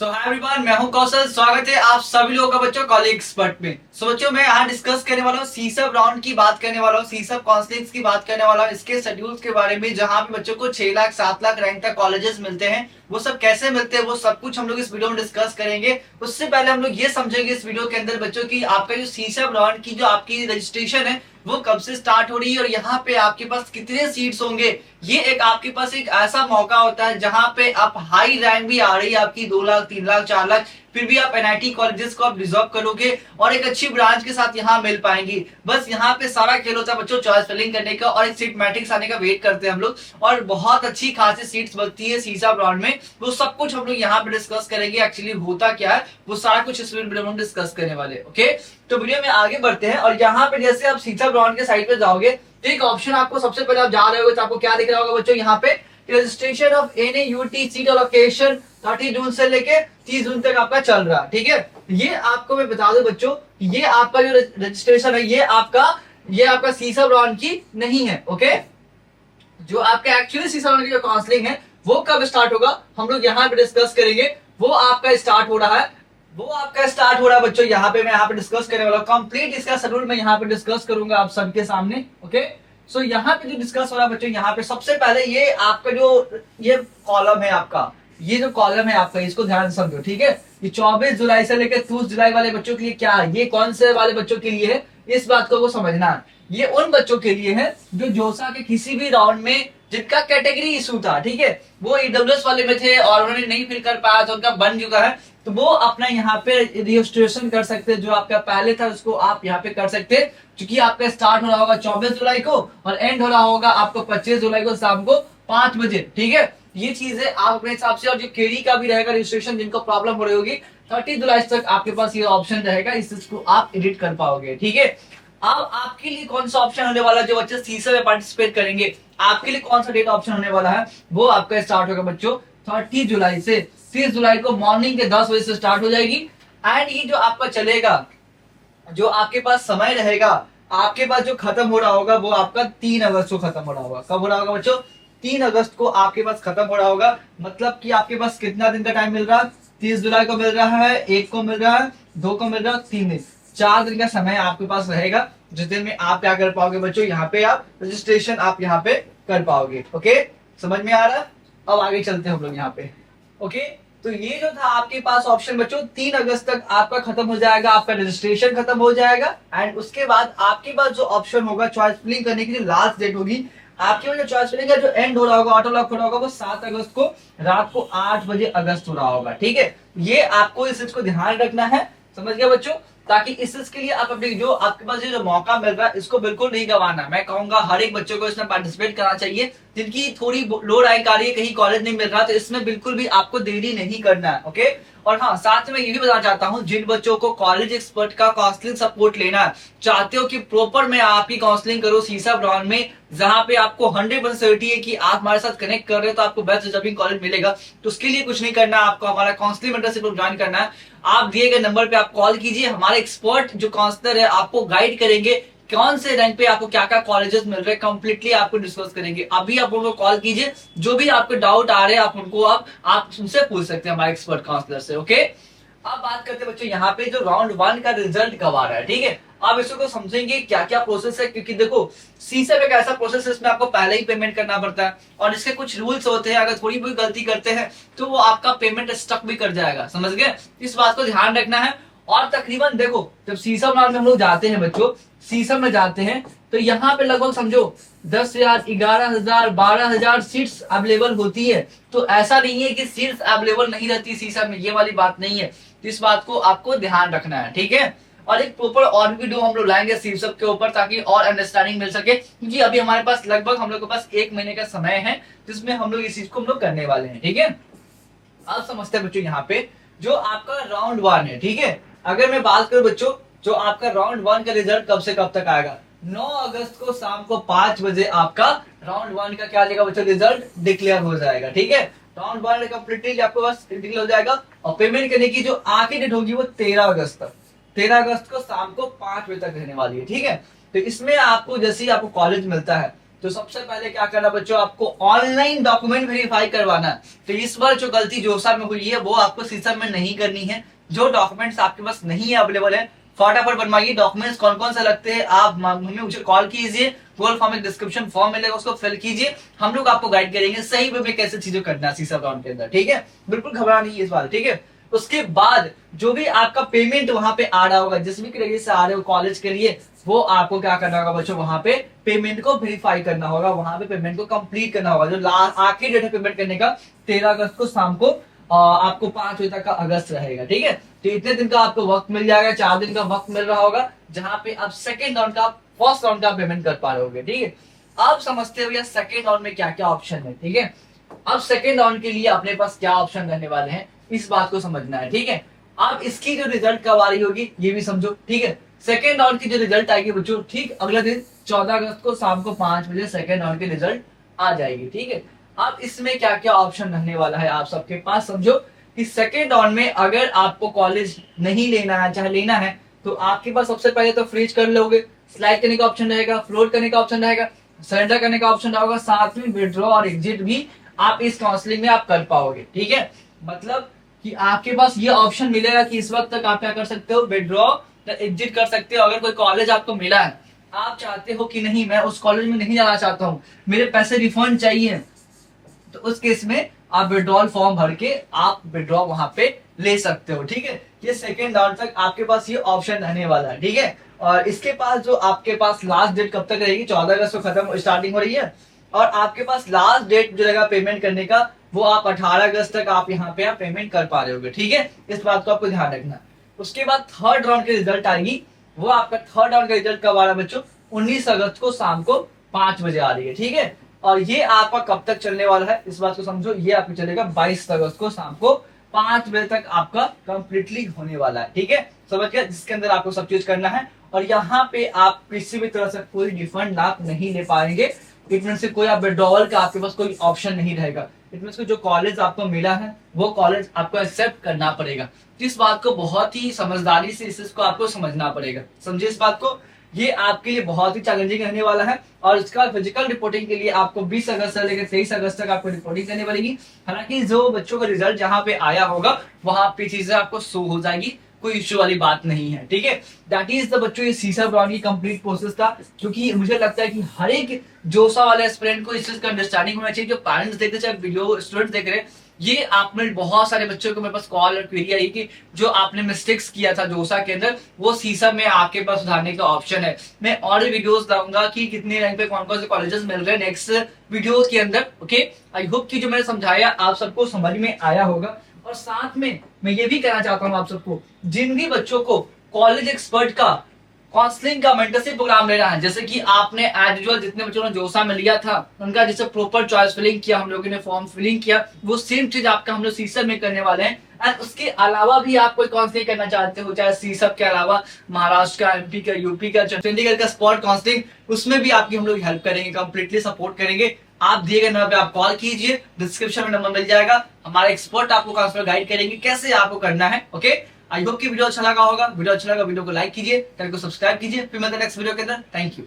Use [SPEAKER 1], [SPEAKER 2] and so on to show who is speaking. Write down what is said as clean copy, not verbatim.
[SPEAKER 1] सो hi everyone, मैं हूं कौशल। स्वागत है आप सभी लोगों का बच्चों कॉलेज एक्सपर्ट में। बच्चों मैं यहाँ डिस्कस करने वाला हूँ सीसब राउंड की बात करने वाला हूँ, सीसब काउंसलिंग की बात करने वाला हूँ, इसके शेड्यूल्स के बारे में, जहाँ पे बच्चों को 6 लाख 7 लाख रैंक तक कॉलेजेस मिलते हैं। वो सब कैसे मिलते हैं वो सब कुछ हम लोग इस वीडियो में डिस्कस करेंगे। उससे पहले हम लोग ये समझेंगे इस वीडियो के अंदर बच्चों की आपका जो सीसब राउंड की जो आपकी रजिस्ट्रेशन है वो कब से स्टार्ट हो रही है और यहाँ पे आपके पास कितने सीट्स होंगे। ये एक आपके पास एक ऐसा मौका होता है जहां पे आप हाई रैंक भी आ रही है आपकी 2 लाख 3 लाख 4 लाख, फिर भी आप एनआईटी कॉलेजेस को आप डिजर्व करोगे और एक अच्छी ब्रांच के साथ यहाँ मिल पाएंगी। बस यहाँ पे सारा खेल होता है बच्चों चॉइस फिलिंग करने का और एक सीट मैट्रिक्स आने का वेट करते हैं हम लोग, और बहुत अच्छी खासी सीट्स बनती है सीसा ब्रांड में। वो सब कुछ हम लोग यहाँ पे डिस्कस करेंगे, एक्चुअली होता क्या है वो सारा कुछ इस वीडियो में डिस्कस करने वाले। ओके, तो वीडियो में आगे बढ़ते हैं और यहाँ पे जैसे आप सीसा ब्रांड के साइड पे जाओगे तो एक ऑप्शन आपको सबसे पहले आप जा रहे हो तो आपको क्या दिख रहा होगा बच्चों, यहाँ पे registration of NUT seat allocation 30 जून से लेके 30 जून तक आपका चल रहा है। ठीक है, ये आपको मैं बता दूं बच्चों, ये आपका जो रजिस्ट्रेशन है ये आपका सीसा ब्रांड की नहीं है। ओके, जो आपका एक्चुअली सीसा ब्रांड की जो काउंसलिंग है वो कब स्टार्ट होगा हम लोग यहाँ पे डिस्कस करेंगे। वो आपका स्टार्ट हो रहा है बच्चों, यहाँ पे मैं यहाँ पे डिस्कस करने वाला हूँ। कंप्लीट इसका शेड्यूल मैं यहाँ पे डिस्कस करूंगा आप सबके सामने। ओके, सो यहाँ पे जो डिस्कस हो रहा है बच्चों, यहाँ पे सबसे पहले ये आपका जो ये कॉलम है आपका, ये जो कॉलम है आपका इसको ध्यान से समझो। ठीक है, ये 24 जुलाई से लेकर 30 जुलाई वाले बच्चों के लिए क्या है, ये कौन से वाले बच्चों के लिए है, इस बात को समझना है। ये उन बच्चों के लिए है जो जोसा के किसी भी राउंड में जिनका कैटेगरी इशू था, ठीक है, वो ईडब्ल्यूएस वाले में थे और उन्होंने नहीं फिल कर पाया तो उनका बन चुका है, तो वो अपना यहाँ पे रजिस्ट्रेशन कर सकते हैं। जो आपका पहले था उसको आप यहाँ पे कर सकते हैं, क्योंकि आपका स्टार्ट हो रहा होगा 24 जुलाई को और एंड हो रहा होगा आपको 25 जुलाई को शाम को 5 बजे। ठीक है, ये चीज है आप अपने हिसाब से, और जो केडी का भी रहेगा रजिस्ट्रेशन, जिनको प्रॉब्लम हो रही होगी 30 जुलाई तक आपके पास ये ऑप्शन रहेगा, इस चीज को आप एडिट कर पाओगे। ठीक है, अब आपके लिए कौन सा ऑप्शन होने वाला है, जो बच्चे सीसा में पार्टिसिपेट करेंगे आपके लिए कौन सा डेट ऑप्शन होने वाला है, वो आपका स्टार्ट होगा बच्चों 30 जुलाई से 30 जुलाई को मॉर्निंग के 10 बजे से स्टार्ट हो जाएगी। एंड ये जो आपका चलेगा, जो आपके पास समय रहेगा, आपके पास जो खत्म हो रहा होगा वो आपका 3 अगस्त को खत्म हो रहा होगा। कब हो रहा होगा बच्चों, 3 अगस्त को आपके पास खत्म हो रहा होगा। मतलब कि आपके पास कितना दिन का टाइम मिल रहा है, 30 जुलाई को मिल रहा है, 1 को मिल रहा है, 2 को मिल रहा है, 3 दिन, 4 दिन का समय आपके पास रहेगा, जिस दिन में आप क्या कर पाओगे बच्चों, यहाँ पे आप रजिस्ट्रेशन आप यहाँ पे कर पाओगे। ओके, समझ में आ रहा है? अब आगे चलते हैं हम लोग यहाँ पे। ओके, तो ये जो था आपके पास ऑप्शन बच्चों 3 अगस्त तक आपका खत्म हो जाएगा, आपका रजिस्ट्रेशन खत्म हो जाएगा। एंड उसके बाद आपके पास जो ऑप्शन होगा चॉइस फिलिंग करने की जो लास्ट डेट होगी आपके पास, जो चॉइस फिलिंग का जो एंड हो रहा होगा, ऑटो लॉक हो रहा होगा, वो 7 अगस्त को रात को 8 बजे अगस्त हो रहा होगा। ठीक है, ये आपको इस चीज को ध्यान रखना है, समझ गया बच्चों, ताकि इस चीज के लिए आप अपने जो आपके पास जो मौका मिल रहा है इसको बिल्कुल नहीं गंवाना। मैं कहूंगा हर एक बच्चों को इसमें पार्टिसिपेट करना चाहिए, जिनकी थोड़ी लो रैंक आ रही है, कहीं कॉलेज नहीं मिल रहा, तो इसमें बिल्कुल भी आपको देरी नहीं करना है। ओके, और हाँ, साथ में ये भी बताना चाहता हूँ, जिन बच्चों को कॉलेज एक्सपर्ट का काउंसलिंग सपोर्ट लेना है, चाहते हो कि प्रॉपर मैं आपकी काउंसलिंग करूँ सीसा ब्रांड में, जहां पे आपको 100% सिक्योरिटी है कि आप हमारे साथ कनेक्ट कर रहे हो तो आपको बेस्ट डिजर्विंग कॉलेज मिलेगा, तो उसके लिए कुछ नहीं करना, आपको हमारा काउंसलिंग मेंटरशिप ज्वाइन करना है। आप दिए गए नंबर पे आप कॉल कीजिए, हमारे एक्सपर्ट जो काउंसलर है आपको गाइड करेंगे कौन से रैंक पे आपको क्या क्या कॉलेजेस मिल रहे हैं, कंप्लीटली आपको डिस्कस करेंगे। अभी आप उनको कॉल कीजिए, जो भी आपको डाउट आ रहे हैं आप उनको आप उनसे पूछ सकते हैं, हमारे एक्सपर्ट काउंसलर से। ओके, अब बात करते हैं बच्चों यहाँ पे जो राउंड 1 का रिजल्ट कब आ रहा है। ठीक है, अब इसको समझेंगे क्या क्या प्रोसेस है, क्योंकि देखो सीसा एक ऐसा प्रोसेस है इसमें आपको पहले ही पेमेंट करना पड़ता है और इसके कुछ रूल्स होते हैं, अगर थोड़ी भी गलती करते हैं तो वो आपका पेमेंट स्टक भी कर जाएगा, समझ गए, इस बात को ध्यान रखना है। और तकरीबन देखो जब सीसा में हम लोग जाते हैं बच्चों, सीसा में जाते हैं तो यहाँ पे लगभग समझो 10,000 11,000 12,000 सीट्स अवेलेबल होती है। तो ऐसा नहीं है कि सीट्स अवेलेबल नहीं रहती सीसा में, ये वाली बात नहीं है, तो इस बात को आपको ध्यान रखना है। ठीक है, और एक प्रॉपर और वीडियो हम लोग लाएंगे सीसब के ऊपर, ताकि और अंडरस्टैंडिंग मिल सके, क्योंकि अभी हमारे पास लगभग हम लोग के पास 1 महीने का समय है जिसमें हम लोग इस चीज को हम लोग करने वाले हैं। ठीक है, अब समझते हैं बच्चों यहाँ पे जो आपका राउंड 1 है। ठीक है, अगर मैं बात करूं बच्चों, जो आपका राउंड 1 का रिजल्ट कब से कब तक आएगा, 9 अगस्त को शाम को 5 बजे आपका राउंड 1 का क्या जाएगा बच्चों, रिजल्ट डिक्लेयर हो जाएगा। ठीक है, राउंड 1 कंप्लीटली आपको बस डिक्लेयर हो जाएगा, और पेमेंट करने की जो आखिरी डेट होगी वो 13 अगस्त तक, 13 अगस्त को शाम को 5 बजे तक रहने वाली है। ठीक है, तो इसमें आपको जैसे ही आपको कॉलेज मिलता है तो सबसे पहले क्या करना बच्चों, आपको ऑनलाइन डॉक्यूमेंट वेरीफाई करवाना है। तो इस बार जो गलती जोसा में हुई है वो आपको सीसम में नहीं करनी है। जो डॉक्यूमेंट्स आपके पास नहीं है, अवेलेबल है, फटाफट बनवाइए। डॉक्यूमेंट्स कौन कौन से लगते हैं आप मुझे कॉल कीजिए, गूगल फॉर्म में डिस्क्रिप्शन फॉर्म मिलेगा, उसको फिल कीजिए। हम लोग आपको गाइड करेंगे सही वे में कैसे चीजें करना है सीसम राउंड के अंदर, ठीक है। बिल्कुल घबराना नहीं है इस बार, ठीक है। उसके बाद जो भी आपका पेमेंट वहां पे आ रहा होगा, जिस भी क्रेडिट से आ रहे हो कॉलेज के लिए, वो आपको क्या करना होगा बच्चों, वहां पे पेमेंट को वेरीफाई करना होगा, वहां पे पेमेंट को कंप्लीट करना होगा। जो आखिरी डेट है पेमेंट करने का 13 अगस्त को शाम को आपको 5 बजे तक का अगस्त रहेगा, ठीक है। तो इतने दिन का आपको वक्त मिल जाएगा, 4 दिन का वक्त मिल रहा होगा, जहां पे आप सेकेंड राउंड का फर्स्ट राउंड का पेमेंट कर पा रहे होगे, ठीक है। आप समझते हो या सेकेंड राउंड में क्या क्या ऑप्शन है, ठीक है। अब सेकेंड राउंड के लिए अपने पास क्या ऑप्शन रहने वाले हैं, इस बात को समझना है, ठीक है। अब इसकी जो रिजल्ट कब आ रही होगी ये भी समझो, ठीक है। सेकेंड राउंड की जो रिजल्ट आएगी बच्चों, ठीक अगले दिन 14 अगस्त को शाम को 5 बजे सेकेंड राउंड की रिजल्ट आ जाएगी, ठीक है। अब इसमें क्या क्या ऑप्शन रहने वाला है आप सबके पास, समझो कि सेकेंड राउंड में अगर आपको कॉलेज नहीं लेना है, चाहे लेना है, तो आपके पास सबसे पहले तो फ्रीज कर लोगे, स्लाइड करने का ऑप्शन रहेगा, फ्लोट करने का ऑप्शन रहेगा, सरेंडर करने का ऑप्शन रहेगा, साथ में विड्रॉ और एग्जिट भी आप इस काउंसलिंग में आप कर पाओगे, ठीक है। मतलब कि आपके पास ये ऑप्शन मिलेगा कि इस वक्त तक आप क्या कर सकते हो, विड्रॉ या एग्जिट कर सकते हो। अगर कोई कॉलेज आपको मिला है, आप चाहते हो कि नहीं मैं उस कॉलेज में नहीं जाना चाहता हूँ, मेरे पैसे रिफंड चाहिए, तो उस केस में आप विड्रॉल फॉर्म भर के आप विड्रॉ वहां पे ले सकते हो, ठीक है। ये सेकेंड राउंड तक आपके पास ये ऑप्शन रहने वाला है, ठीक है। और इसके पास जो आपके पास लास्ट डेट कब तक रहेगी, 14 अगस्त को खत्म स्टार्टिंग हो रही है, और आपके पास लास्ट डेट जो रहेगा पेमेंट करने का, वो आप 18 अगस्त तक आप यहाँ पे आप पेमेंट कर पा रहे होगे, ठीक है। इस बात को आपको ध्यान रखना। उसके बाद थर्ड राउंड की रिजल्ट आएगी, वो आपका थर्ड राउंड का रिजल्ट कब आ रहा है बच्चों, 19 अगस्त को शाम को 5 बजे आ रही है, ठीक है। और ये आपका कब तक चलने वाला है इस बात को समझो, ये आपको चलेगा 22 अगस्त को शाम को 5 बजे तक आपका कंप्लीटली होने वाला है, ठीक है। समझ गया, जिसके अंदर आपको सब चीज करना है। और यहाँ पे आप किसी भी तरह से कोई रिफंड आप नहीं ले पाएंगे, इटमें से कोई आप विड्रॉवल का आपके पास कोई ऑप्शन नहीं रहेगा। इटमें से जो कॉलेज आपको मिला है वो कॉलेज आपको एक्सेप्ट करना पड़ेगा। तो इस बात को बहुत ही समझदारी से इसको आपको समझना पड़ेगा, समझे इस बात को। ये आपके लिए बहुत ही चैलेंजिंग रहने वाला है, और इसका फिजिकल रिपोर्टिंग के लिए आपको 20 अगस्त से लेकर 23 अगस्त तक आपको रिपोर्टिंग करनी पड़ेगी। हालांकि जो बच्चों का रिजल्ट जहां पे आया होगा वहां पे चीजें आपको शो हो जाएगी, कोई इश्यू वाली बात नहीं है, ठीक है। दैट इज द बच्चों ये सीसम राउंड की कंप्लीट प्रोसेस था, क्योंकि मुझे लगता है कि हर एक जोसा वाले एस्पिरेंट को इस चीज का अंडरस्टैंडिंग होना चाहिए। जो पेरेंट्स देख रहे चाहे वीडियो स्टूडेंट्स देख रहे हैं, ये आपने बहुत सारे बच्चों को मेरे पास कॉल और क्वेरी आई कि जो आपने मिस्टेक्स किया था जोसा के अंदर, वो सीसम में आपके पास सुधारने का ऑप्शन है। मैं और वीडियोस लाऊंगा कि कितने रैंक पे कौन कौन से कॉलेजेस मिल रहे हैं नेक्स्ट वीडियो के अंदर, ओके। आई होप कि जो मैंने समझाया आप सबको समझ में आया होगा। और साथ में मैं ये भी कहना चाहता हूँ आप सबको, जिन भी बच्चों को कॉलेज एक्सपर्ट का काउंसलिंग का मेंटरशिप प्रोग्राम लेना है, जैसे कि आपने एज यूजुअल जितने बच्चों ने जोसा में लिया था उनका जैसे प्रॉपर चॉइस फिलिंग किया, हम लोगों ने फॉर्म फिलिंग किया, वो सेम चीज आपका हम लोग सीसम में करने वाले हैं। एंड उसके अलावा भी आप कोई काउंसलिंग करना चाहते हो, चाहे सीसम के अलावा महाराष्ट्र का, एमपी का, यूपी का, चंडीगढ़ का स्पॉट काउंसलिंग, उसमें भी आपकी हम लोग हेल्प करेंगे, कंप्लीटली सपोर्ट करेंगे। आप दिए गए नंबर पे आप कॉल कीजिए, डिस्क्रिप्शन में नंबर मिल जाएगा, हमारे एक्सपर्ट आपको काउंसलर गाइड करेंगे कैसे आपको करना है, ओके। आई होप कि वीडियो अच्छा लगा होगा। वीडियो अच्छा लगा वीडियो को लाइक कीजिए, चैनल को सब्सक्राइब कीजिए। फिर मिलते हैं नेक्स्ट वीडियो के अंदर। Thank you.